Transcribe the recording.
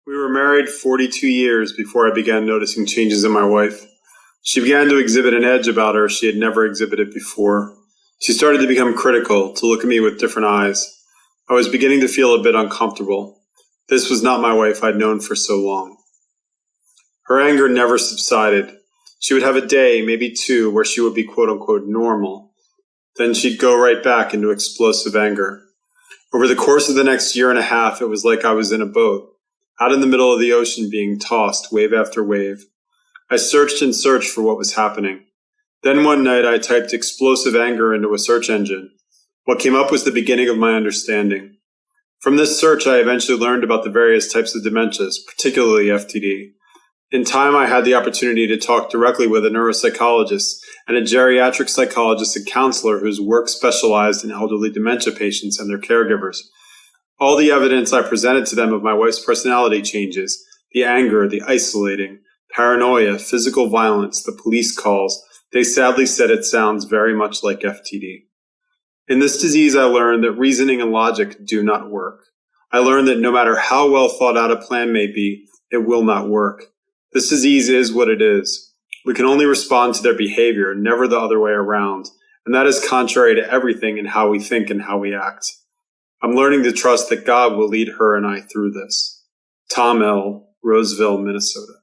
We were married 42 years before I began noticing changes in my wife. She began to exhibit an edge about her she had never exhibited before. She started to become critical, to look at me with different eyes. I was beginning to feel a bit uncomfortable. This was not my wife I'd known for so long. Her anger never subsided. She would have a day, maybe two, where she would be quote-unquote normal. Then she'd go right back into explosive anger. Over the course of the next year and a half, it was like I was in a boat, out in the middle of the ocean being tossed wave after wave. I searched and searched for what was happening. Then one night I typed explosive anger into a search engine. What came up was the beginning of my understanding. From this search, I eventually learned about the various types of dementias, particularly FTD. In time, I had the opportunity to talk directly with a neuropsychologist and a geriatric psychologist and counselor whose work specialized in elderly dementia patients and their caregivers. All the evidence I presented to them of my wife's personality changes, the anger, the isolating, paranoia, physical violence, the police calls, they sadly said it sounds very much like FTD. In this disease, I learned that reasoning and logic do not work. I learned that no matter how well thought out a plan may be, it will not work. This disease is what it is. We can only respond to their behavior, never the other way around, and that is contrary to everything in how we think and how we act. I'm learning to trust that God will lead her and I through this. Tom L., Roseville, Minnesota.